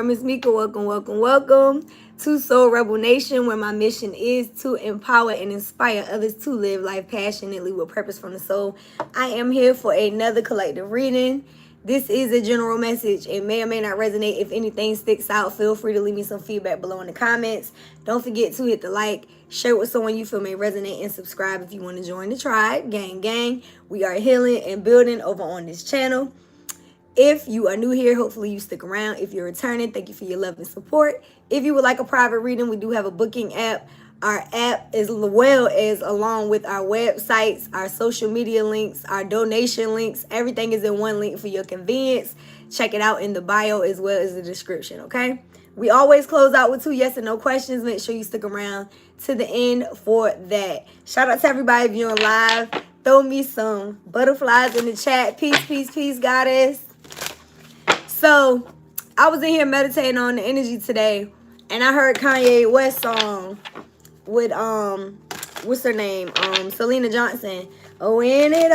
Miss Mika, welcome to Soul Rebel Nation, where my mission is to empower and inspire others to live life passionately with purpose from the soul. I am here for another collective reading. This is a general message. It may or may not resonate. If anything sticks out, feel free to leave me some feedback below in the comments. Don't forget to hit the like, share with someone you feel may resonate, and subscribe if you want to join the tribe. Gang. We are healing and building over on this channel. If you are new here, hopefully you stick around. If you're returning, thank you for your love and support. If you would like a private reading, we do have a booking app. Our app, as well as along with our websites, our social media links, our donation links, everything is in one link for your convenience. Check it out in the bio as well as the description, okay? We always close out with 2 yes and no questions. Make sure you stick around to the end for that. Shout out to everybody viewing live. Throw me some butterflies in the chat. Peace, goddess. So, I was in here meditating on the energy today, and I heard Kanye West song with, what's her name? Selena Johnson. Oh, when it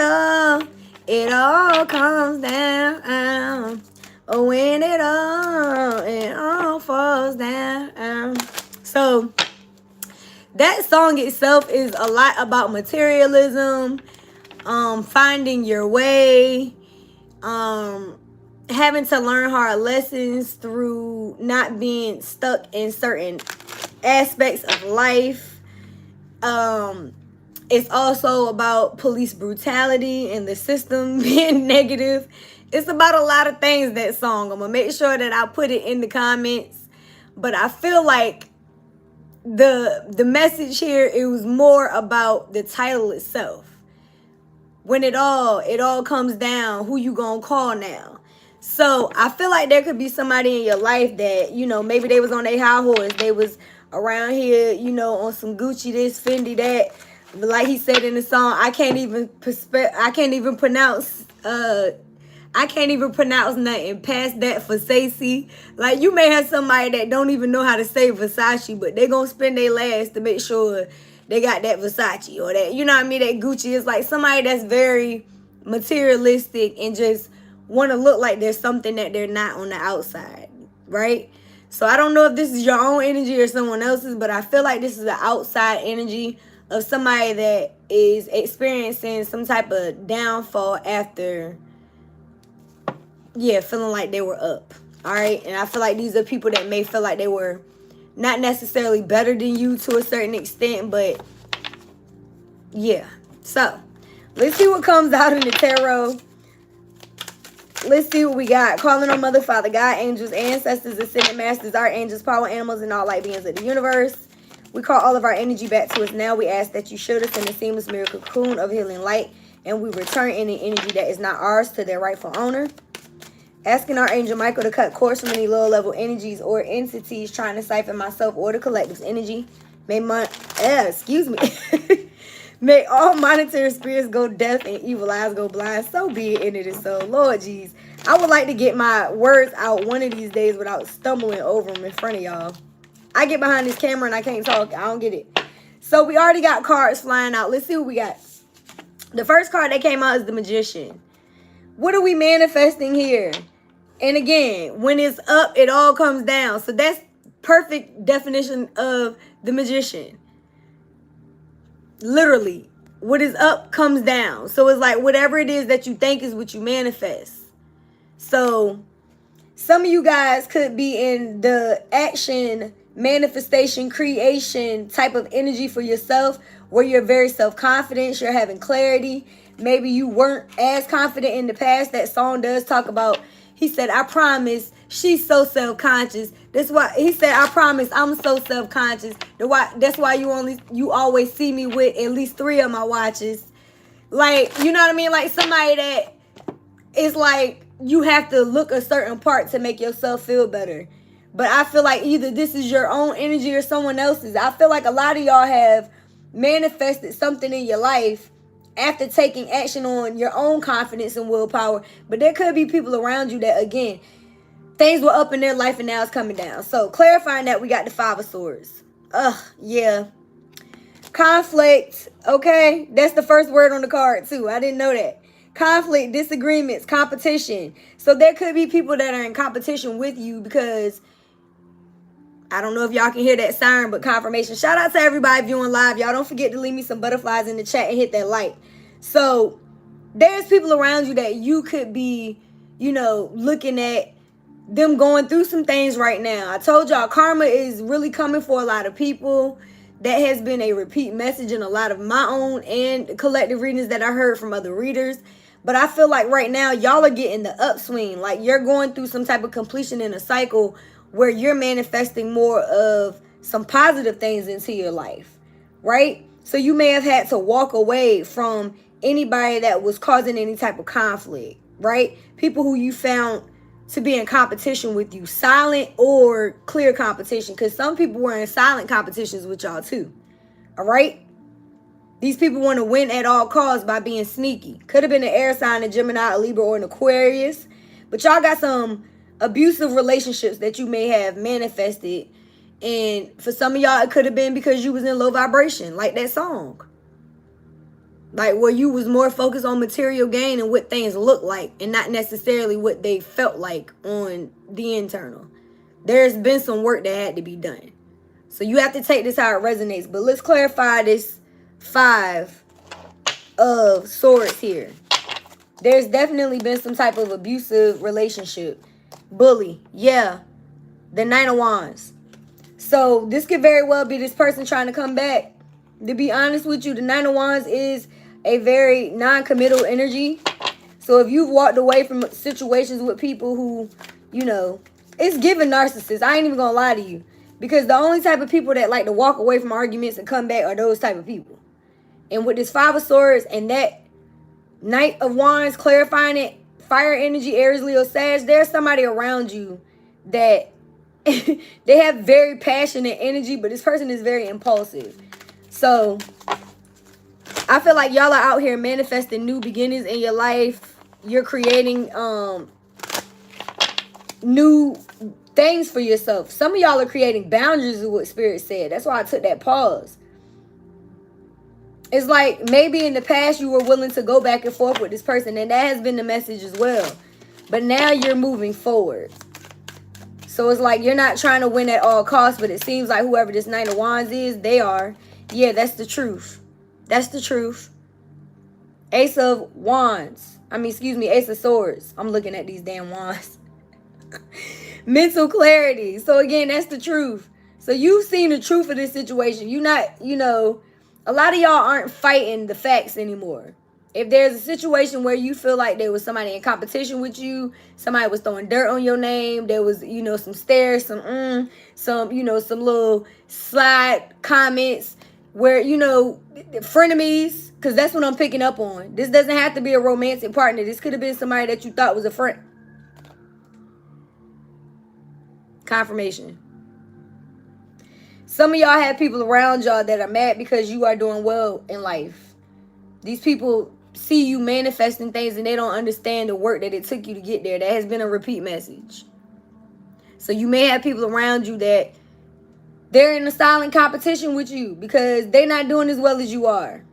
all comes down. Oh, when it all falls down. So, that song itself is a lot about materialism, finding your way, having to learn hard lessons through not being stuck in certain aspects of life. It's also about police brutality and the system being negative. It's about a lot of things, that song. I'm gonna make sure that I put it in the comments. But I feel like the message here, it was more about the title itself. When it all comes down, who you gonna call now? So I feel like there could be somebody in your life that, you know, maybe they was on their high horse. They was around here, you know, on some Gucci this, Fendi that. But like he said in the song, I can't even pronounce nothing past that Versace. Like, you may have somebody that don't even know how to say Versace, but they gonna spend their last to make sure they got that Versace or that, you know what I mean, that Gucci. Is like somebody that's very materialistic and just want to look like there's something that they're not on the outside, right? So I don't know if this is your own energy or someone else's, but I feel like this is the outside energy of somebody that is experiencing some type of downfall after, feeling like they were up, all right? And I feel like these are people that may feel like they were not necessarily better than you to a certain extent, but yeah. So let's see what comes out in the tarot. Let's see what we got. Calling on Mother, Father, God, angels, ancestors, ascended masters, archangels, power animals, and all light beings of the universe. We call all of our energy back to us now. We ask that you shield us in the seamless miracle cocoon of healing light, and we return any energy that is not ours to their rightful owner. Asking Archangel Michael to cut cords from any low-level energies or entities trying to siphon myself or the collective's energy. May May all monetary spirits go deaf and evil eyes go blind. So be it, and it is so. Lord jeez. I would like to get my words out one of these days without stumbling over them in front of y'all. I get behind this camera and I can't talk. I don't get it. So we already got cards flying out. Let's see what we got. The first card that came out is the Magician. What are we manifesting here? And again, when it's up, it all comes down. So that's perfect definition of the Magician. Literally, what is up comes down. So it's like whatever it is that you think is what you manifest. So some of you guys could be in the action, manifestation, creation type of energy for yourself, where you're very self-confident, you're having clarity. Maybe you weren't as confident in the past. That song does talk about, he said, I promise. She's so self-conscious. That's why he said, I promise, I'm so self-conscious. That's why you always see me with at least 3 of my watches. Like, you know what I mean? Like somebody that is like, you have to look a certain part to make yourself feel better. But I feel like either this is your own energy or someone else's. I feel like a lot of y'all have manifested something in your life after taking action on your own confidence and willpower. But there could be people around you that, again, things were up in their life and now it's coming down. So clarifying that, we got the 5 of Swords. Yeah. Conflict. Okay. That's the first word on the card too. I didn't know that. conflict, disagreements, competition. So there could be people that are in competition with you because I don't know if y'all can hear that siren, but confirmation. Shout out to everybody viewing live. Y'all don't forget to leave me some butterflies in the chat and hit that like. So there's people around you that you could be, you know, looking at them going through some things right now. I told y'all karma is really coming for a lot of people. That has been a repeat message in a lot of my own and collective readings that I heard from other readers. But I feel like right now y'all are getting the upswing. Like you're going through some type of completion in a cycle where you're manifesting more of some positive things into your life, right? So you may have had to walk away from anybody that was causing any type of conflict, right? People who you found to be in competition with you, silent or clear competition, because some people were in silent competitions with y'all too, all right? These people want to win at all costs by being sneaky. Could have been an air sign, a Gemini, a Libra, or an Aquarius, but y'all got some abusive relationships that you may have manifested, and for some of y'all, it could have been because you was in low vibration, like that song. Like where you was more focused on material gain and what things look like and not necessarily what they felt like on the internal. There's been some work that had to be done. So you have to take this how it resonates. But let's clarify this 5 of Swords here. There's definitely been some type of abusive relationship. Bully. Yeah. The 9 of Wands. So this could very well be this person trying to come back. To be honest with you, the 9 of Wands is a very non-committal energy. So if you've walked away from situations with people who, you know, it's giving narcissists. I ain't even gonna lie to you. Because the only type of people that like to walk away from arguments and come back are those type of people. And with this 5 of Swords and that Knight of Wands clarifying it, fire energy, Aries, Leo, Sag, there's somebody around you that they have very passionate energy, but this person is very impulsive. So I feel like y'all are out here manifesting new beginnings in your life. You're creating new things for yourself. Some of y'all are creating boundaries, is what Spirit said. That's why I took that pause. It's like maybe in the past you were willing to go back and forth with this person, and that has been the message as well. But now you're moving forward. So it's like you're not trying to win at all costs, but it seems like whoever this 9 of Wands is, they are. Yeah, that's the truth. That's the truth. Ace of Wands. Ace of Swords. I'm looking at these damn wands. Mental clarity. So again, that's the truth. So you've seen the truth of this situation. You're not, you know, a lot of y'all aren't fighting the facts anymore. If there's a situation where you feel like there was somebody in competition with you, somebody was throwing dirt on your name, there was, you know, some stares, some, you know, some little slide comments where, you know, frenemies, because that's what I'm picking up on. This doesn't have to be a romantic partner. This could have been somebody that you thought was a friend. Confirmation. Some of y'all have people around y'all that are mad because you are doing well in life. These people see you manifesting things and they don't understand the work that it took you to get there. That has been a repeat message. So you may have people around you that they're in a silent competition with you because they're not doing as well as you are.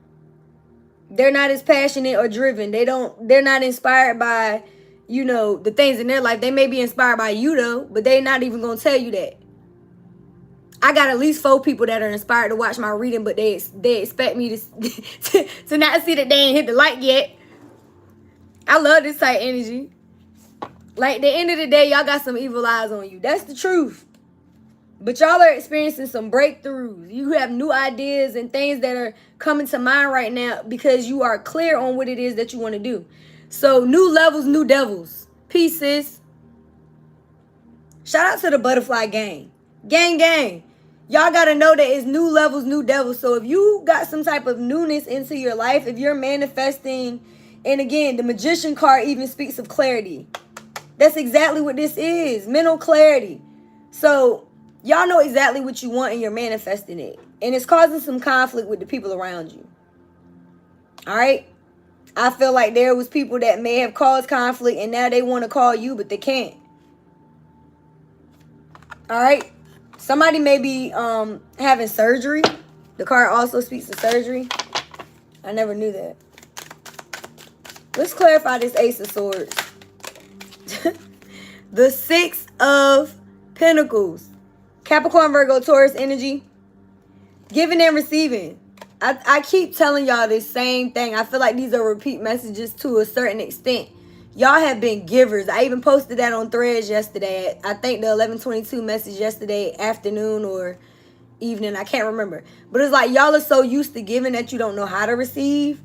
They're not as passionate or driven. They're not inspired by, you know, the things in their life. They may be inspired by you though, but they're not even going to tell you that. I got at least 4 people that are inspired to watch my reading, but they expect me to not see that they ain't hit the like yet. I love this type of energy. Like, at the end of the day, y'all got some evil eyes on you. That's the truth. But y'all are experiencing some breakthroughs. You have new ideas and things that are coming to mind right now because you are clear on what it is that you want to do. So, new levels, new devils. Peace, sis. Shout out to the butterfly gang. Gang, gang. Y'all got to know that it's new levels, new devils. So, if you got some type of newness into your life, if you're manifesting, and again, the Magician card even speaks of clarity. That's exactly what this is. Mental clarity. So, y'all know exactly what you want and you're manifesting it. And it's causing some conflict with the people around you. All right? I feel like there was people that may have caused conflict and now they want to call you, but they can't. All right? Somebody may be having surgery. The card also speaks of surgery. I never knew that. Let's clarify this Ace of Swords. The 6 of Pentacles. Capricorn, Virgo, Taurus energy. Giving and receiving. I keep telling y'all this same thing. I feel like these are repeat messages to a certain extent. Y'all have been givers. I even posted that on Threads yesterday. I think the 11:22 message yesterday afternoon or evening. I can't remember. But it's like y'all are so used to giving that you don't know how to receive.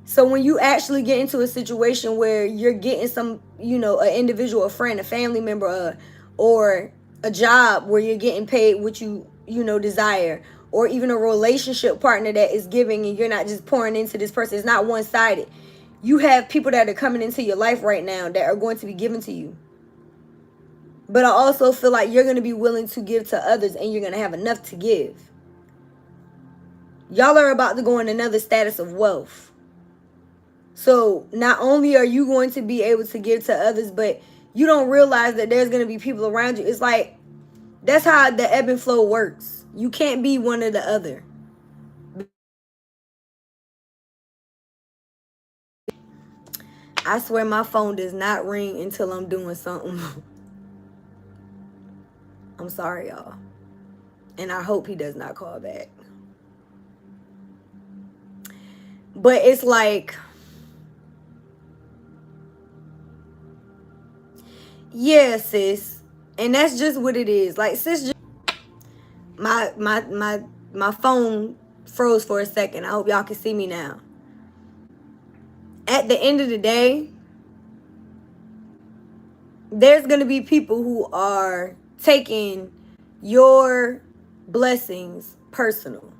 So when you actually get into a situation where you're getting some, you know, an individual, a friend, a family member, or a job where you're getting paid what you know, desire, or even a relationship partner that is giving and you're not just pouring into this person. It's not one-sided. You have people that are coming into your life right now that are going to be given to you. But I also feel like you're going to be willing to give to others and you're going to have enough to give. Y'all are about to go in another status of wealth. So not only are you going to be able to give to others, but you don't realize that there's going to be people around you. It's like, that's how the ebb and flow works. You can't be one or the other. I swear my phone does not ring until I'm doing something. I'm sorry, y'all. And I hope he does not call back. But it's like, yeah, sis. And that's just what it is. Like, sis, just, my phone froze for a second. I hope y'all can see me now. At the end of the day, there's going to be people who are taking your blessings personal.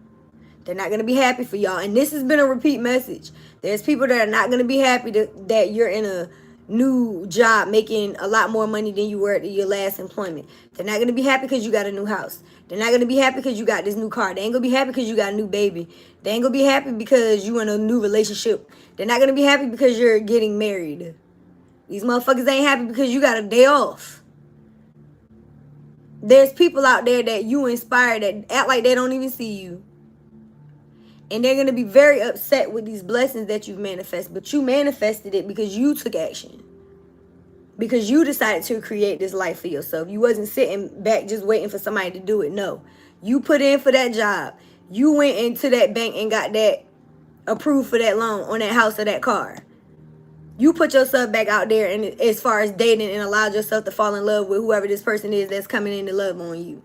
They're not going to be happy for y'all. And this has been a repeat message. There's people that are not going to be happy that you're in a new job making a lot more money than you were at your last employment. They're not going to be happy because you got a new house. They're not going to be happy because you got this new car. They ain't going to be happy because you got a new baby. They ain't going to be happy because you in a new relationship. They're not going to be happy because you're getting married. These motherfuckers ain't happy because you got a day off. There's people out there that you inspire that act like they don't even see you. And they're going to be very upset with these blessings that you've manifested. But you manifested it because you took action. Because you decided to create this life for yourself. You wasn't sitting back just waiting for somebody to do it. No. You put in for that job. You went into that bank and got that approved for that loan on that house or that car. You put yourself back out there and as far as dating and allowed yourself to fall in love with whoever this person is that's coming in to love on you.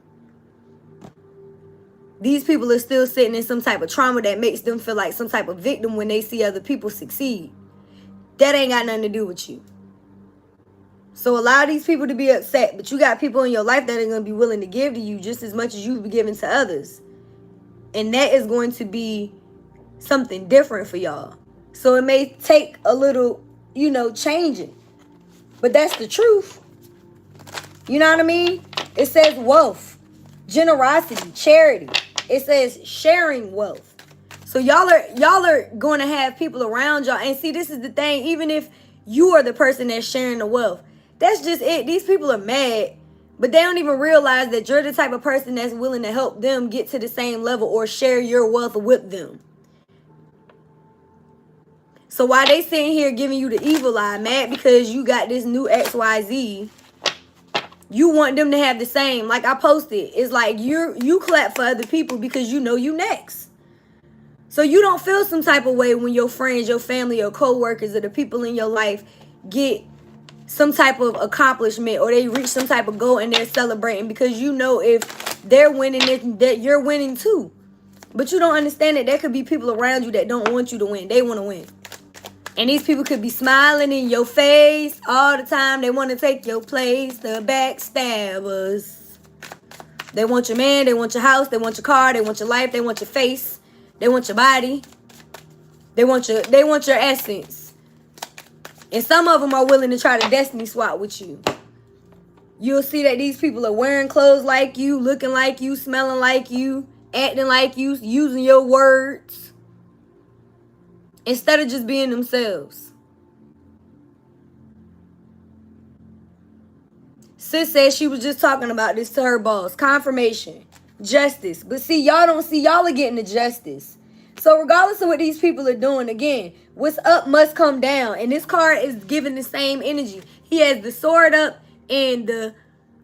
These people are still sitting in some type of trauma that makes them feel like some type of victim when they see other people succeed. That ain't got nothing to do with you. So allow these people to be upset, but you got people in your life that are going to be willing to give to you just as much as you've been giving to others. And that is going to be something different for y'all. So it may take a little, you know, changing. But that's the truth. You know what I mean? It says wealth, generosity, charity. It says sharing wealth. So y'all are going to have people around y'all. And see, this is the thing. Even if you are the person that's sharing the wealth, that's just it. These people are mad, but they don't even realize that you're the type of person that's willing to help them get to the same level or share your wealth with them. So while they sitting here giving you the evil eye, mad because you got this new XYZ, you want them to have the same. Like I posted, it's like you clap for other people because you know you next. So you don't feel some type of way when your friends, your family, your co-workers, or the people in your life get some type of accomplishment or they reach some type of goal and they're celebrating, because you know if they're winning it, that you're winning too. But you don't understand that there could be people around you that don't want you to win. They want to win. And these people could be smiling in your face all the time. They want to take your place. The backstabbers. They want your man. They want your house. They want your car. They want your life. They want your face. They want your body. They want your essence. And some of them are willing to try to destiny swap with you. You'll see that these people are wearing clothes like you, looking like you, smelling like you, acting like you, using your words, instead of just being themselves. Sis said she was just talking about this to her boss. Confirmation. Justice. But see, y'all don't see, y'all are getting the justice. So regardless of what these people are doing, again, what's up must come down. And this card is giving the same energy. He has the sword up and the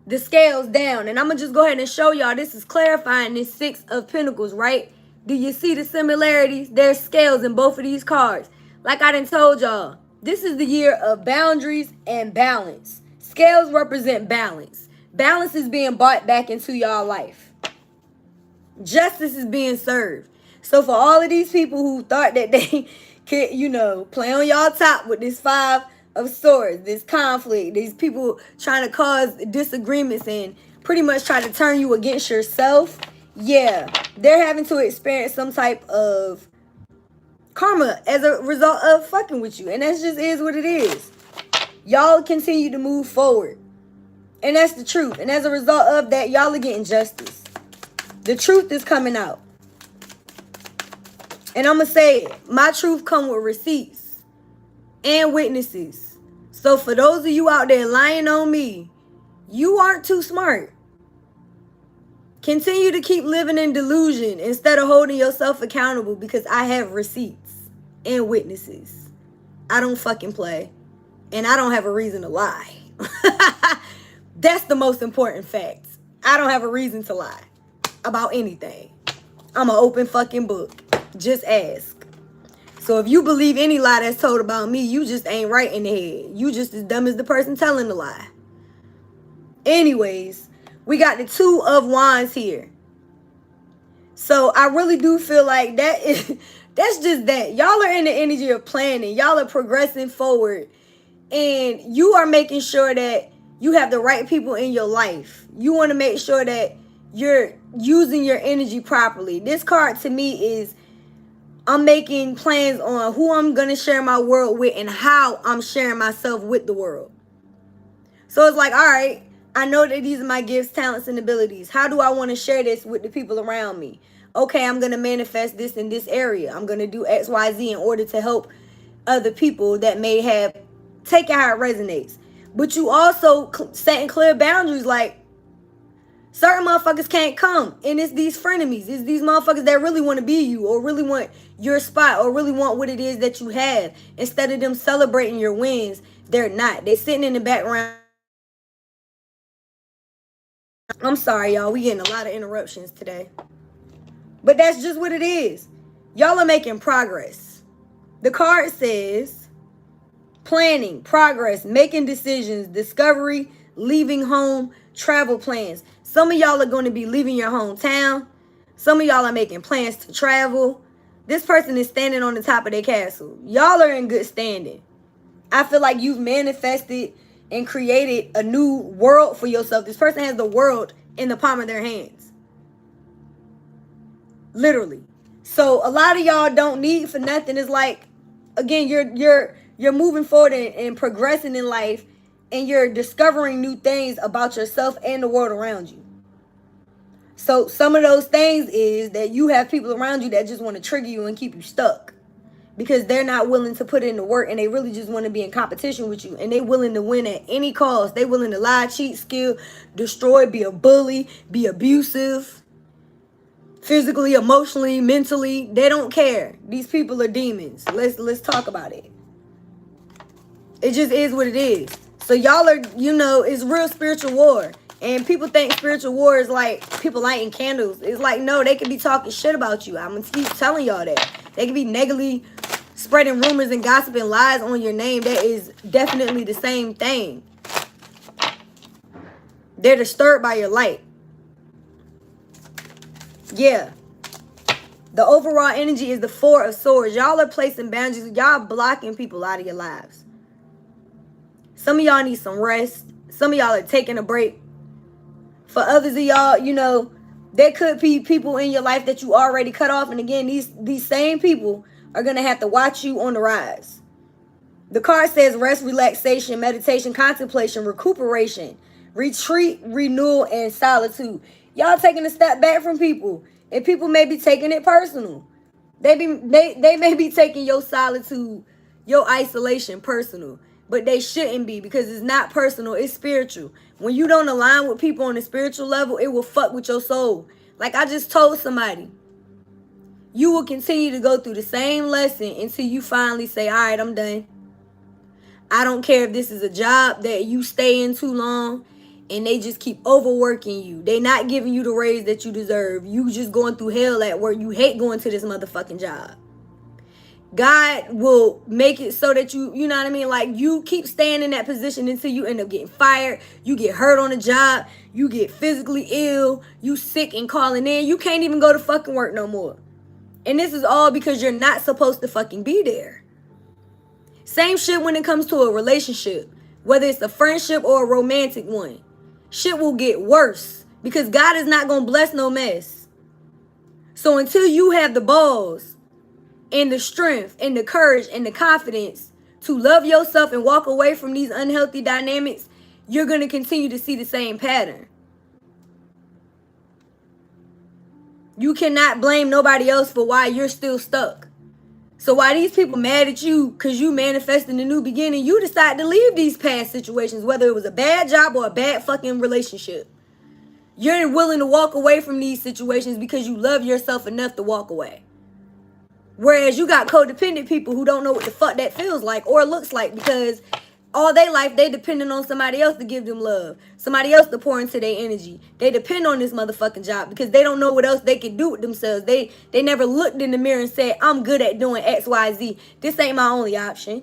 the scales down. And I'm going to just go ahead and show y'all. This is clarifying this Six of Pentacles, right? Do you see the similarities? There's scales in both of these cards. Like I done told y'all, this is the year of boundaries and balance. Scales represent balance. Balance is being brought back into y'all life. Justice is being served. So for all of these people who thought that they could, you know, play on y'all top with this Five of Swords, this conflict, these people trying to cause disagreements and pretty much try to turn you against yourself, yeah, they're having to experience some type of karma as a result of fucking with you. And that just is what it is. Y'all continue to move forward. And that's the truth. And as a result of that, y'all are getting justice. The truth is coming out. And I'm going to say it. My truth come with receipts and witnesses. So for those of you out there lying on me, you aren't too smart. Continue to keep living in delusion instead of holding yourself accountable, because I have receipts and witnesses. I don't fucking play. And I don't have a reason to lie. That's the most important fact. I don't have a reason to lie about anything. I'm an open fucking book. Just ask. So if you believe any lie that's told about me, you just ain't right in the head. You just as dumb as the person telling the lie. Anyways, we got the Two of Wands here. So I really do feel like that's just that. Y'all are in the energy of planning. Y'all are progressing forward. And you are making sure that you have the right people in your life. You want to make sure that you're using your energy properly. This card to me is, I'm making plans on who I'm going to share my world with and how I'm sharing myself with the world. So it's like, all right, I know that these are my gifts, talents, and abilities. How do I want to share this with the people around me? Okay, I'm going to manifest this in this area. I'm going to do X, Y, Z in order to help other people that may have taken how it resonates. But you also setting clear boundaries, like certain motherfuckers can't come. And it's these frenemies. It's these motherfuckers that really want to be you or really want your spot or really want what it is that you have. Instead of them celebrating your wins, they're not. They're sitting in the background. I'm sorry, y'all. We getting a lot of interruptions today. But that's just what it is. Y'all are making progress. The card says planning, progress, making decisions, discovery, leaving home, travel plans. Some of y'all are going to be leaving your hometown. Some of y'all are making plans to travel. This person is standing on the top of their castle. Y'all are in good standing. I feel like you've manifested and created a new world for yourself. This person has the world in the palm of their hands. Literally. So a lot of y'all don't need for nothing. It's like, again, you're moving forward and progressing in life, and you're discovering new things about yourself and the world around you. So some of those things is that you have people around you that just want to trigger you and keep you stuck, because they're not willing to put in the work, and they really just want to be in competition with you, and they willing to win at any cost. They willing to lie, cheat, steal, destroy, be a bully, be abusive, physically, emotionally, mentally. They don't care. These people are demons. Let's talk about it. It just is what it is. So y'all are, it's real spiritual war. And people think spiritual war is like people lighting candles. It's like, no, they could be talking shit about you. I'm going to keep telling y'all that. They could be negatively spreading rumors and gossiping lies on your name. That is definitely the same thing. They're disturbed by your light. Yeah. The overall energy is the Four of Swords. Y'all are placing boundaries. Y'all blocking people out of your lives. Some of y'all need some rest. Some of y'all are taking a break. For others of y'all, there could be people in your life that you already cut off. And again, these same people are going to have to watch you on the rise. The card says rest, relaxation, meditation, contemplation, recuperation, retreat, renewal, and solitude. Y'all taking a step back from people. And people may be taking it personal. They may be taking your solitude, your isolation personal. But they shouldn't be, because it's not personal. It's spiritual. When you don't align with people on a spiritual level, it will fuck with your soul. Like I just told somebody, you will continue to go through the same lesson until you finally say, all right, I'm done. I don't care if this is a job that you stay in too long. and they just keep overworking you. They not giving you the raise that you deserve. You just going through hell at work. You hate going to this motherfucking job. God will make it so that you know what I mean? Like, you keep staying in that position until you end up getting fired. You get hurt on the job. You get physically ill. You sick and calling in. You can't even go to fucking work no more. And this is all because you're not supposed to fucking be there. Same shit when it comes to a relationship. Whether it's a friendship or a romantic one. Shit will get worse. Because God is not going to bless no mess. So until you have the balls and the strength and the courage and the confidence to love yourself and walk away from these unhealthy dynamics, you're going to continue to see the same pattern. You cannot blame nobody else for why you're still stuck. So while these people mad at you because you manifesting a new beginning, you decide to leave these past situations, whether it was a bad job or a bad fucking relationship. You're willing to walk away from these situations because you love yourself enough to walk away. Whereas you got codependent people who don't know what the fuck that feels like or looks like, because all their life they depending on somebody else to give them love, somebody else to pour into their energy. They depend on this motherfucking job because they don't know what else they can do with themselves. They never looked in the mirror and said, I'm good at doing X, Y, Z. This ain't my only option.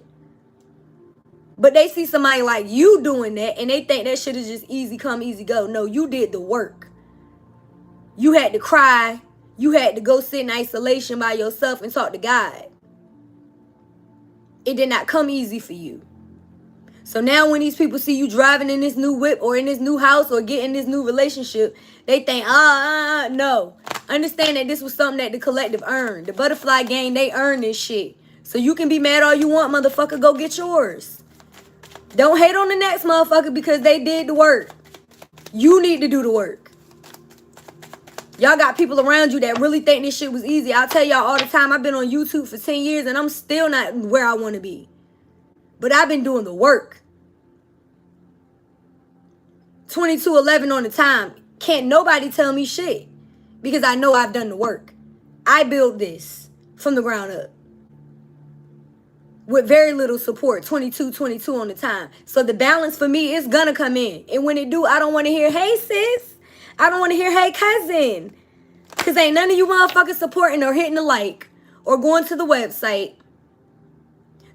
But they see somebody like you doing that and they think that shit is just easy come, easy go. No, you did the work. You had to cry. You had to go sit in isolation by yourself and talk to God. It did not come easy for you. So now when these people see you driving in this new whip or in this new house or getting this new relationship, they think, no. Understand that this was something that the collective earned. The butterfly gang, they earned this shit. So you can be mad all you want, motherfucker. Go get yours. Don't hate on the next motherfucker because they did the work. You need to do the work. Y'all got people around you that really think this shit was easy. I'll tell y'all all the time, I've been on YouTube for 10 years and I'm still not where I want to be. But I've been doing the work. 22:11 on the time. Can't nobody tell me shit. Because I know I've done the work. I built this from the ground up. With very little support. 22 on the time. So the balance for me is gonna come in. And when it do, I don't want to hear, hey sis. I don't want to hear, hey cousin. Because ain't none of you motherfuckers supporting or hitting the like. Or going to the website.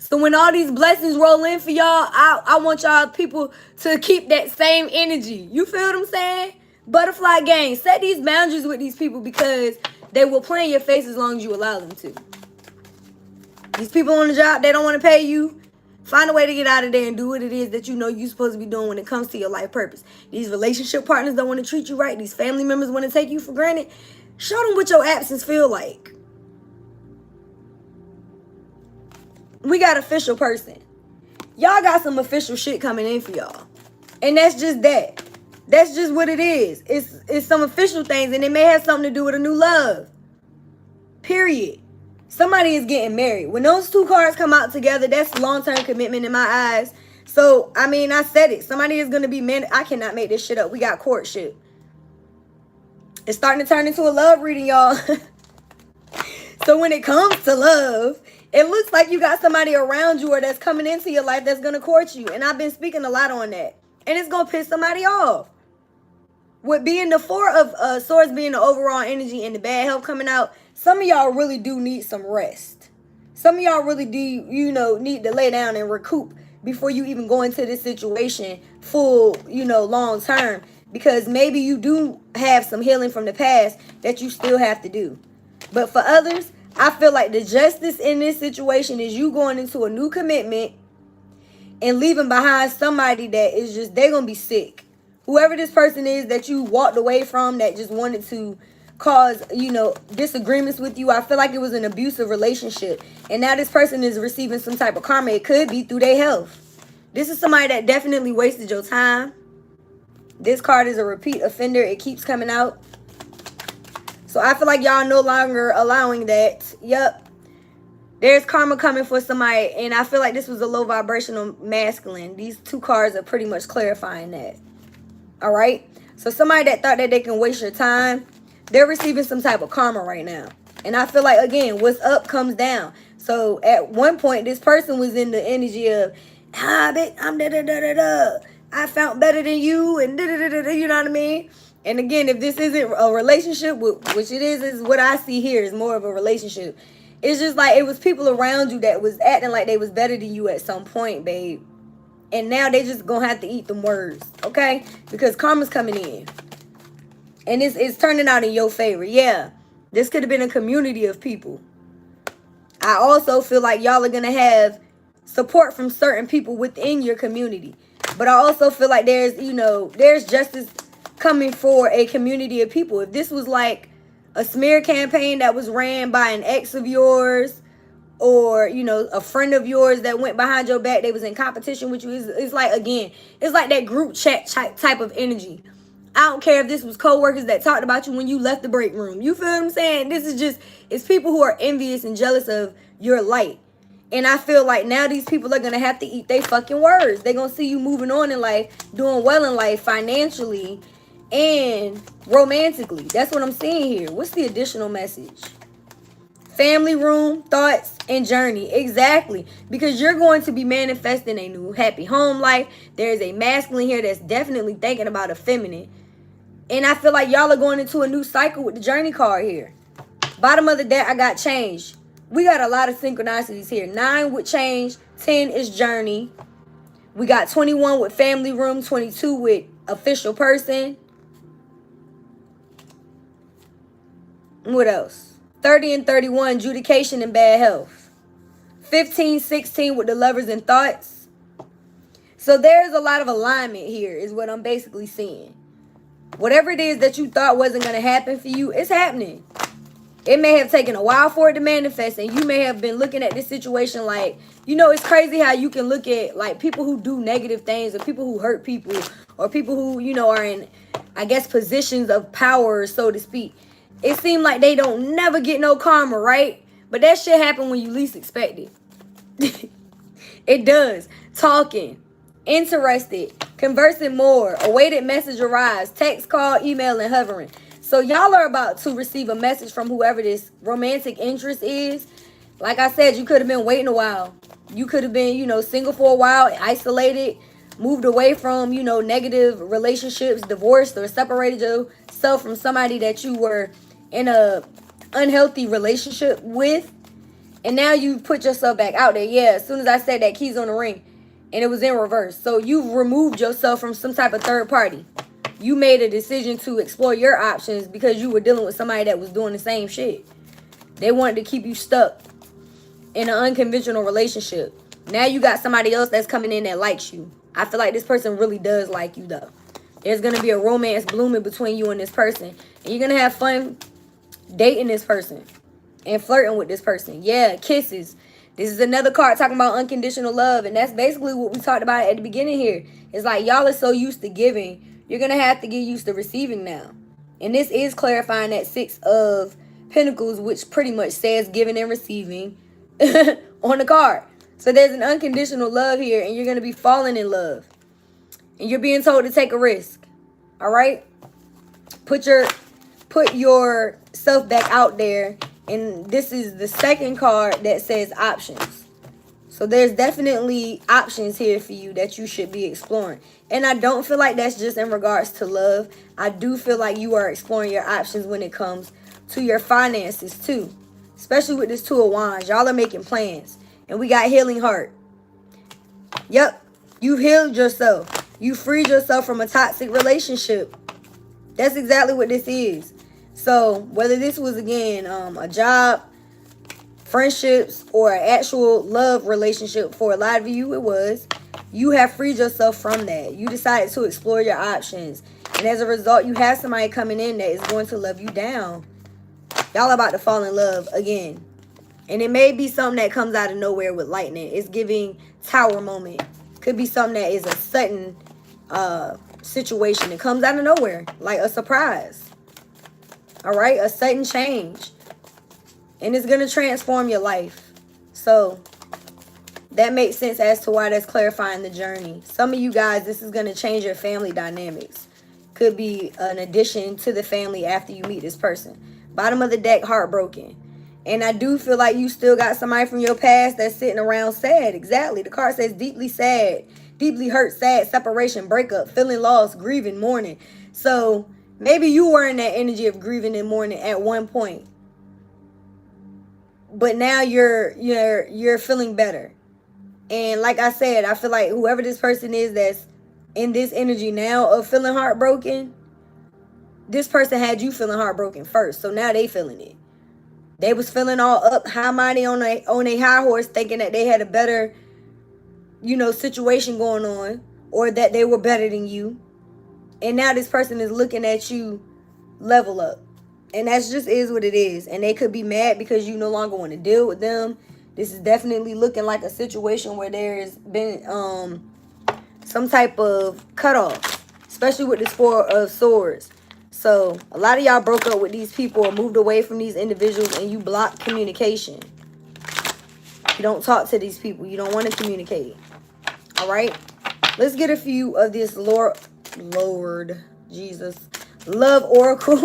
So when all these blessings roll in for y'all, I want y'all people to keep that same energy. You feel what I'm saying? Butterfly gang. Set these boundaries with these people because they will play in your face as long as you allow them to. These people on the job, they don't want to pay you. Find a way to get out of there and do what it is that you know you're supposed to be doing when it comes to your life purpose. These relationship partners don't want to treat you right. These family members want to take you for granted. Show them what your absence feel like. We got official person. Y'all got some official shit coming in for y'all. And that's just that. That's just what it is. It's some official things and it may have something to do with a new love. Period. Somebody is getting married. When those two cards come out together, that's long-term commitment in my eyes. So, I mean, I said it. Somebody is going to be married. I cannot make this shit up. We got courtship. It's starting to turn into a love reading, y'all. So when it comes to love, it looks like you got somebody around you or that's coming into your life that's going to court you. And I've been speaking a lot on that. And it's going to piss somebody off. With being the Four of Swords being the overall energy and the bad health coming out, some of y'all really do need some rest. Some of y'all really do, need to lay down and recoup before you even go into this situation full, long term. Because maybe you do have some healing from the past that you still have to do. But for others, I feel like the justice in this situation is you going into a new commitment and leaving behind somebody that is just, they're going to be sick. Whoever this person is that you walked away from that just wanted to cause, disagreements with you. I feel like it was an abusive relationship. And now this person is receiving some type of karma. It could be through their health. This is somebody that definitely wasted your time. This card is a repeat offender. It keeps coming out. So I feel like y'all no longer allowing that. Yep. There's karma coming for somebody. And I feel like this was a low vibrational masculine. These two cards are pretty much clarifying that. All right. So somebody that thought that they can waste your time, they're receiving some type of karma right now. And I feel like, again, what's up comes down. So at one point, this person was in the energy of, bitch, I'm da-da-da-da-da. I found better than you, and da-da-da-da-da, you know what I mean? And again, if this isn't a relationship, which it is what I see here is more of a relationship. It's just like it was people around you that was acting like they was better than you at some point, babe. And now they just gonna have to eat them words, okay? Because karma's coming in. And it's turning out in your favor. Yeah, this could have been a community of people. I also feel like y'all are gonna have support from certain people within your community. But I also feel like there's justice coming for a community of people. If this was like a smear campaign that was ran by an ex of yours, or a friend of yours that went behind your back, they was in competition with you, it's like, again, it's like that group chat type of energy. I don't care if this was co-workers that talked about you when you left the break room. You feel what I'm saying? This is just, it's people who are envious and jealous of your light. And I feel like now these people are going to have to eat their fucking words. They're going to see you moving on in life, doing well in life, financially and romantically. That's what I'm seeing here. What's the additional message? Family room, thoughts, and journey. Exactly. Because you're going to be manifesting a new happy home life. There's a masculine here that's definitely thinking about a feminine. And I feel like y'all are going into a new cycle with the journey card here. Bottom of the deck, I got change. We got a lot of synchronicities here. 9 with change. 10 is journey. We got 21 with family room. 22 with official person. What else? 30 and 31, adjudication and bad health. 15, 16 with the lovers and thoughts. So there's a lot of alignment here is what I'm basically seeing. Whatever it is that you thought wasn't going to happen for you, it's happening. It may have taken a while for it to manifest, and you may have been looking at this situation like, it's crazy how you can look at like people who do negative things, or people who hurt people, or people who, are in, I guess, positions of power, so to speak. It seemed like they don't never get no karma, right? But that shit happen when you least expect it. It does. Talking, interested, conversing more, awaited message arrives, text, call, email, and hovering. So y'all are about to receive a message from whoever this romantic interest is. Like I said, you could have been waiting a while. You could have been, single for a while, isolated, moved away from, negative relationships, divorced or separated yourself from somebody that you were in a unhealthy relationship with. And now you put yourself back out there. Yeah, as soon as I said that, keys on the ring. And it was in reverse. So you've removed yourself from some type of third party. You made a decision to explore your options because you were dealing with somebody that was doing the same shit. They wanted to keep you stuck in an unconventional relationship. Now you got somebody else that's coming in that likes you. I feel like this person really does like you, though. There's going to be a romance blooming between you and this person. And you're going to have fun dating this person and flirting with this person. Yeah, kisses. This is another card talking about unconditional love. And that's basically what we talked about at the beginning here. It's like y'all are so used to giving. You're going to have to get used to receiving now. And this is clarifying that 6 of Pentacles, which pretty much says giving and receiving on the card. So there's an unconditional love here, and you're going to be falling in love. And you're being told to take a risk. All right? Put yourself back out there. And this is the second card that says options. So there's definitely options here for you that you should be exploring. And I don't feel like that's just in regards to love. I do feel like you are exploring your options when it comes to your finances too. Especially with this 2 of Wands. Y'all are making plans. And we got healing heart. Yep. You've healed yourself. You freed yourself from a toxic relationship. That's exactly what this is. So whether this was, again, a job, friendships, or an actual love relationship, for a lot of you it was, you have freed yourself from that. You decided to explore your options. And as a result, you have somebody coming in that is going to love you down. Y'all about to fall in love again. And it may be something that comes out of nowhere with lightning. It's giving tower moment. Could be something that is a sudden situation. It comes out of nowhere. Like a surprise. Alright? A sudden change. And it's going to transform your life. So that makes sense as to why that's clarifying the journey. Some of you guys, this is going to change your family dynamics. Could be an addition to the family after you meet this person. Bottom of the deck, heartbroken. And I do feel like you still got somebody from your past that's sitting around sad. Exactly. The card says deeply sad, deeply hurt, sad, separation, breakup, feeling lost, grieving, mourning. So maybe you were in that energy of grieving and mourning at one point, but now you're feeling better. And like I said, I feel like whoever this person is that's in this energy now of feeling heartbroken, this person had you feeling heartbroken first, so now they feeling it. They was feeling all up, high mighty on a high horse, thinking that they had a better, situation going on, or that they were better than you. And now this person is looking at you level up. And that's just is what it is. And they could be mad because you no longer want to deal with them. This is definitely looking like a situation where there has been some type of cutoff, especially with this Four of Swords. So a lot of y'all broke up with these people or moved away from these individuals, and you block communication. You don't talk to these people. You don't want to communicate. All right. Let's get a few of this Lord Jesus love oracle.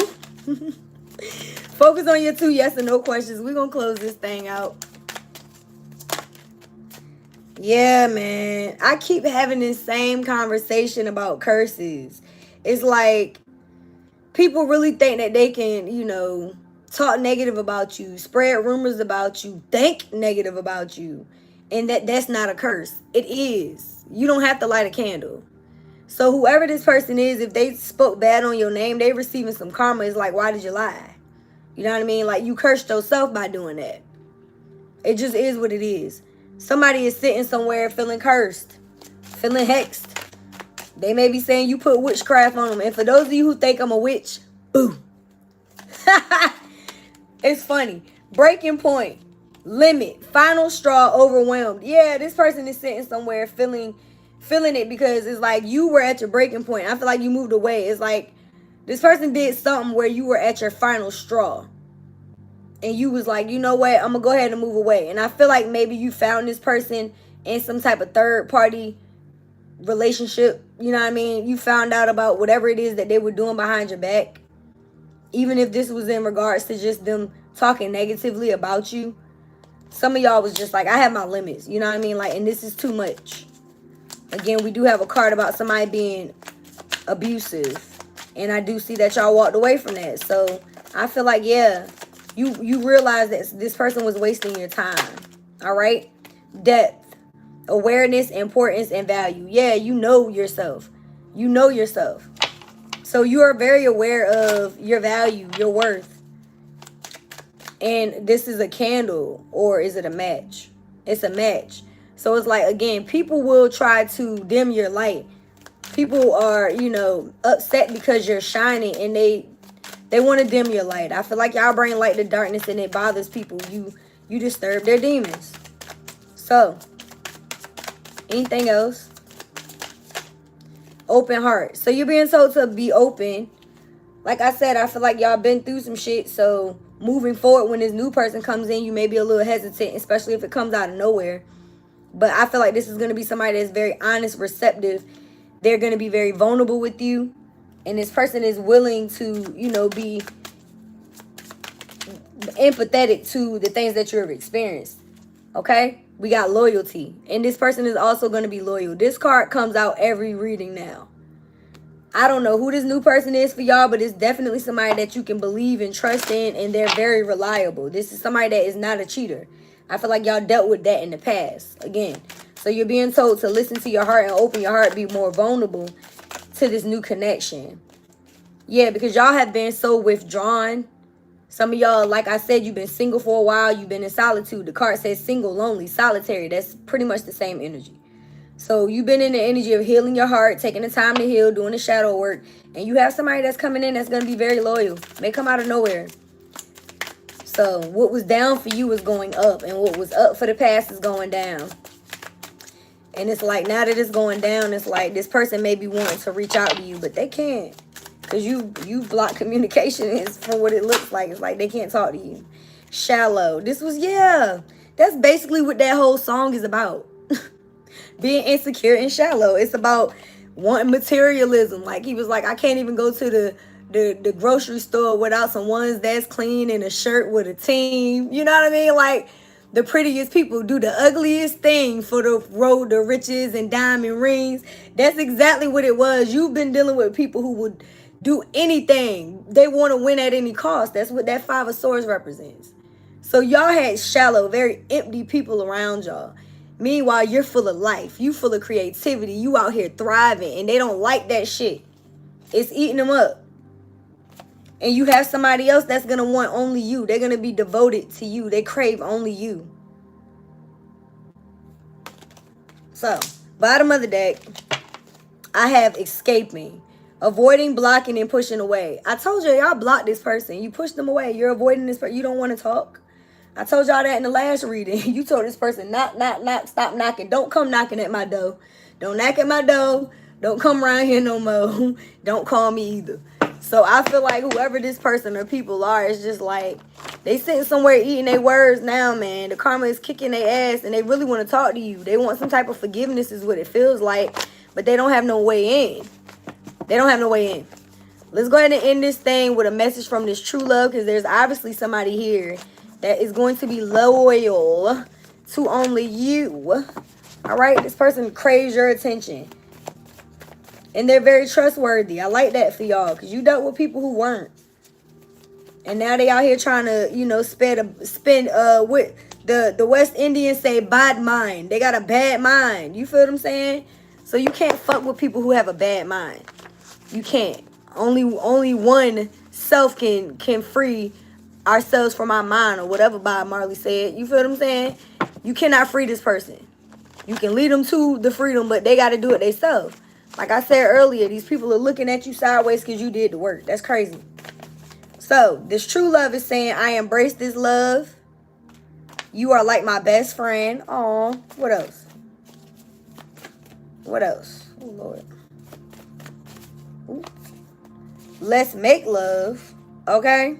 Focus on your 2 yes and no questions. We're going to close this thing out. Yeah, man. I keep having this same conversation about curses. It's like people really think that they can, talk negative about you, spread rumors about you, think negative about you, and that's not a curse. It is. You don't have to light a candle. So whoever this person is, if they spoke bad on your name, they receiving some karma. It's like, why did you lie? You know what I mean? Like, you cursed yourself by doing that. It just is what it is. Somebody is sitting somewhere feeling cursed, feeling hexed. They may be saying you put witchcraft on them. And for those of you who think I'm a witch, boo. It's funny. Breaking point. Limit. Final straw. Overwhelmed. Yeah, this person is sitting somewhere feeling it because it's like you were at your breaking point. I feel like you moved away. It's like this person did something where you were at your final straw. And you was like, you know what? I'm going to go ahead and move away. And I feel like maybe you found this person in some type of third party relationship. You know what I mean? You found out about whatever it is that they were doing behind your back. Even if this was in regards to just them talking negatively about you. Some of y'all was just like, I have my limits. You know what I mean? Like, and this is too much. Again, we do have a card about somebody being abusive. And I do see that y'all walked away from that. So I feel like, yeah, you realize that this person was wasting your time. All right? Depth, awareness, importance, and value. Yeah, you know yourself. You know yourself. So you are very aware of your value, your worth. And this is a candle, or is it a match? It's a match. So it's like, again, people will try to dim your light. People are, upset because you're shining, and they want to dim your light. I feel like y'all bring light to darkness, and it bothers people. You disturb their demons. So, anything else? Open heart. So you're being told to be open. Like I said, I feel like y'all been through some shit. So moving forward, when this new person comes in, you may be a little hesitant, especially if it comes out of nowhere. But I feel like this is going to be somebody that's very honest, receptive. They're going to be very vulnerable with you. And this person is willing to, be empathetic to the things that you've experienced. Okay? We got loyalty. And this person is also going to be loyal. This card comes out every reading now. I don't know who this new person is for y'all, but it's definitely somebody that you can believe and trust in, and they're very reliable. This is somebody that is not a cheater. I feel like y'all dealt with that in the past. Again, so you're being told to listen to your heart and open your heart, be more vulnerable to this new connection. Yeah, because y'all have been so withdrawn. Some of y'all, like I said, you've been single for a while. You've been in solitude. The card says single, lonely, solitary. That's pretty much the same energy. So you've been in the energy of healing your heart, taking the time to heal, doing the shadow work. And you have somebody that's coming in that's going to be very loyal. May come out of nowhere. So what was down for you is going up. And what was up for the past is going down. And it's like, now that it's going down, it's like this person may be wanting to reach out to you, but they can't. Because you block communication is for what it looks like. It's like they can't talk to you. Shallow. This was, yeah. That's basically what that whole song is about. Being insecure and shallow. It's about wanting materialism. Like he was like, I can't even go to the grocery store without some ones that's clean and a shirt with a team. You know what I mean? Like the prettiest people do the ugliest thing for the road to riches and diamond rings. That's exactly what it was. You've been dealing with people who would do anything. They want to win at any cost. That's what that Five of Swords represents. So y'all had shallow, very empty people around y'all. Meanwhile, you're full of life. You full of creativity. You out here thriving, and they don't like that shit. It's eating them up. And you have somebody else that's going to want only you. They're going to be devoted to you. They crave only you. So, bottom of the deck, I have escaping, avoiding, blocking, and pushing away. I told you, y'all blocked this person. You pushed them away. You're avoiding this person. You don't want to talk. I told y'all that in the last reading. You told this person, knock, knock, knock, stop knocking. Don't come knocking at my door. Don't knock at my door. Don't come around here no more. Don't call me either. So I feel like whoever this person or people are, it's just like they sitting somewhere eating their words now, man. The karma is kicking their ass and they really want to talk to you. They want some type of forgiveness is what it feels like, but they don't have no way in. They don't have no way in. Let's go ahead and end this thing with a message from this true love, because there's obviously somebody here that is going to be loyal to only you. All right? This person craves your attention. And they're very trustworthy. I like that for y'all, because you dealt with people who weren't. And now they out here trying to, you know, spend what the West Indians say, bad mind. They got a bad mind. You feel what I'm saying? So you can't fuck with people who have a bad mind. You can't. Only one self can free ourselves from our mind, or whatever Bob Marley said. You feel what I'm saying? You cannot free this person. You can lead them to the freedom, but they got to do it themselves. Like I said earlier, these people are looking at you sideways because you did the work. That's crazy. So, this true love is saying, I embrace this love. You are like my best friend. Aw, what else? What else? Oh, Lord. Ooh. Let's make love. Okay?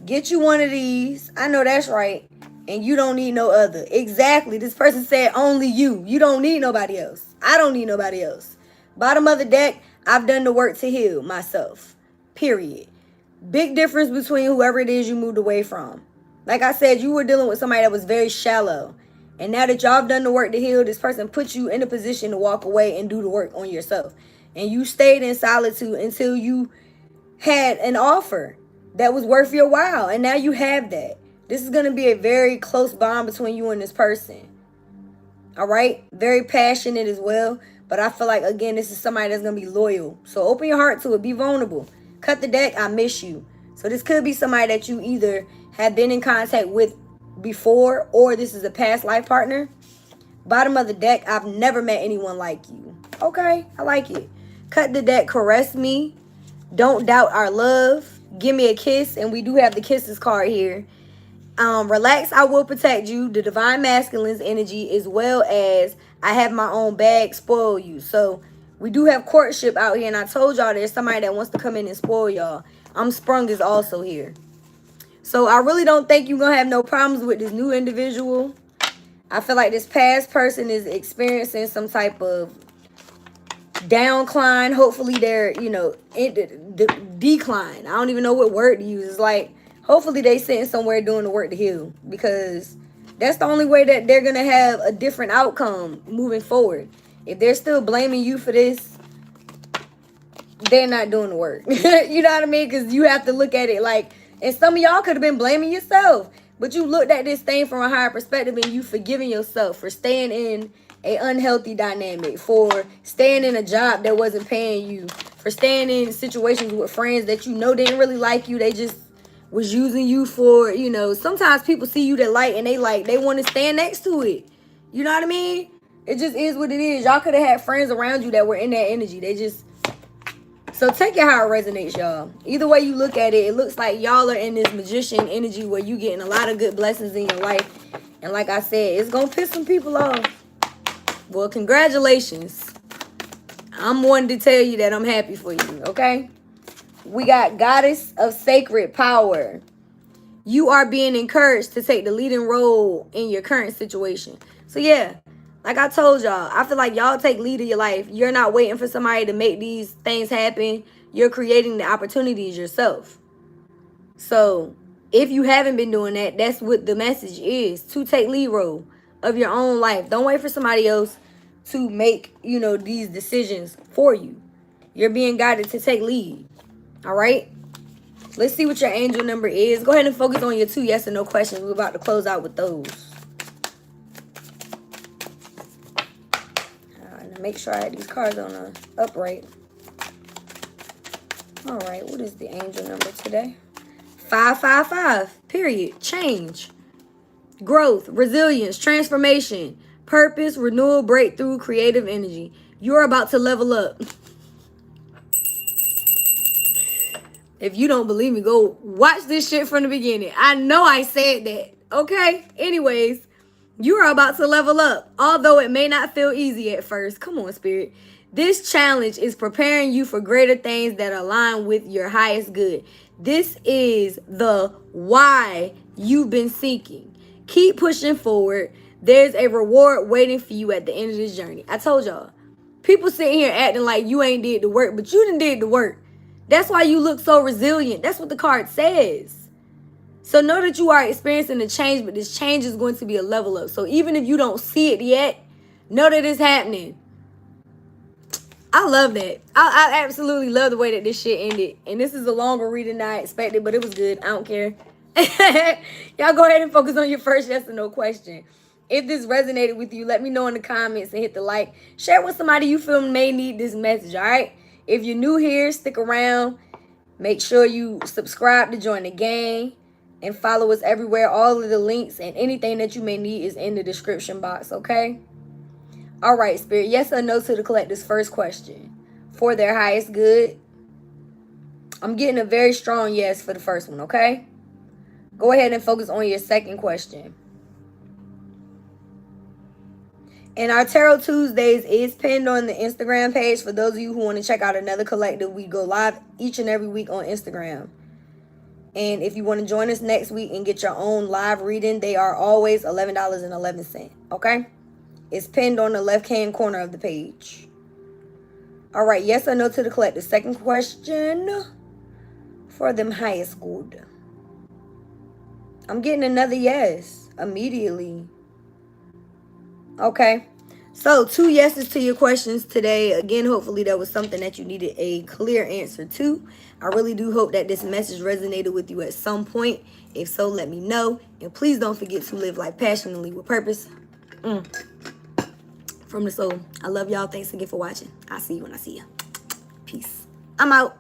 Get you one of these. I know that's right. And you don't need no other. Exactly. This person said only you. You don't need nobody else. I don't need nobody else. Bottom of the deck, I've done the work to heal myself. Period. Big difference between whoever it is you moved away from. Like I said, you were dealing with somebody that was very shallow. And now that y'all have done the work to heal, this person puts you in a position to walk away and do the work on yourself. And you stayed in solitude until you had an offer that was worth your while. And now you have that. This is going to be a very close bond between you and this person. All right? Very passionate as well. But I feel like, again, this is somebody that's going to be loyal. So open your heart to it. Be vulnerable. Cut the deck. I miss you. So this could be somebody that you either have been in contact with before, or this is a past life partner. Bottom of the deck, I've never met anyone like you. Okay? I like it. Cut the deck. Caress me. Don't doubt our love. Give me a kiss. And we do have the kisses card here. Relax, I will protect you. The divine masculine's energy, as well as I have my own bag, spoil you. So we do have courtship out here, and I told y'all there's somebody that wants to come in and spoil y'all. Sprung is also here. So I really don't think you're gonna have no problems with this new individual. I feel like this past person is experiencing some type of downcline. Hopefully they're, you know, the decline. I don't even know what word to use. It's like, hopefully they sitting somewhere doing the work to heal, because that's the only way that they're going to have a different outcome moving forward. If they're still blaming you for this, they're not doing the work. You know what I mean? Because you have to look at it like, and some of y'all could have been blaming yourself, but you looked at this thing from a higher perspective and you forgiving yourself for staying in a unhealthy dynamic, for staying in a job that wasn't paying you, for staying in situations with friends that you know didn't really like you. They just was using you for, you know, sometimes people see you that light and they want to stand next to it. You know what I mean? It just is what it is. Y'all could have had friends around you that were in that energy. They just, so take it how it resonates, y'all. Either way you look at it, it looks like y'all are in this magician energy where you getting a lot of good blessings in your life. And like I said, it's going to piss some people off. Well, congratulations. I'm wanting to tell you that I'm happy for you, okay? We got Goddess of Sacred Power. You are being encouraged to take the leading role in your current situation. So yeah, like I told y'all, I feel like y'all take lead of your life. You're not waiting for somebody to make these things happen. You're creating the opportunities yourself. So If you haven't been doing that, that's what the message is, to take lead role of your own life. Don't wait for somebody else to make, you know, these decisions for you. You're being guided to take lead. All right? Let's see what your angel number is. Go ahead and focus on your 2 yes or no questions. We're about to close out with those. And make sure I have these cards on the upright. All right, what is the angel number today? 555, period. Change, growth, resilience, transformation, purpose, renewal, breakthrough, creative energy. You're about to level up. If you don't believe me, go watch this shit from the beginning. I know I said that, okay? Anyways, you are about to level up, although it may not feel easy at first. Come on, Spirit. This challenge is preparing you for greater things that align with your highest good. This is the why you've been seeking. Keep pushing forward. There's a reward waiting for you at the end of this journey. I told y'all. People sitting here acting like you ain't did the work, but you done did the work. That's why you look so resilient. That's what the card says. So know that you are experiencing a change, but this change is going to be a level up. So even if you don't see it yet, know that it's happening. I love that. I absolutely love the way that this shit ended. And this is a longer reading than I expected, but it was good. I don't care. Y'all go ahead and focus on your first yes or no question. If this resonated with you, let me know in the comments and hit the like. Share with somebody you feel may need this message, all right? If you're new here, stick around. Make sure you subscribe to join the gang and follow us everywhere. All of the links and anything that you may need is in the description box, okay? All right, Spirit, yes or no to the collector's first question. For their highest good, I'm getting a very strong yes for the first one, okay? Go ahead and focus on your second question. And our Tarot Tuesdays is pinned on the Instagram page. For those of you who want to check out another collective, we go live each and every week on Instagram. And if you want to join us next week and get your own live reading, they are always $11.11, okay? It's pinned on the left-hand corner of the page. All right, yes or no to the collective. Second question for them highest good. I'm getting another yes immediately. Okay, so 2 yeses to your questions today. Again, hopefully that was something that you needed a clear answer to. I really do hope that this message resonated with you at some point. If so, let me know. And please don't forget to live life passionately with purpose. From the soul. I love y'all. Thanks again for watching. I'll see you when I see you. Peace. I'm out.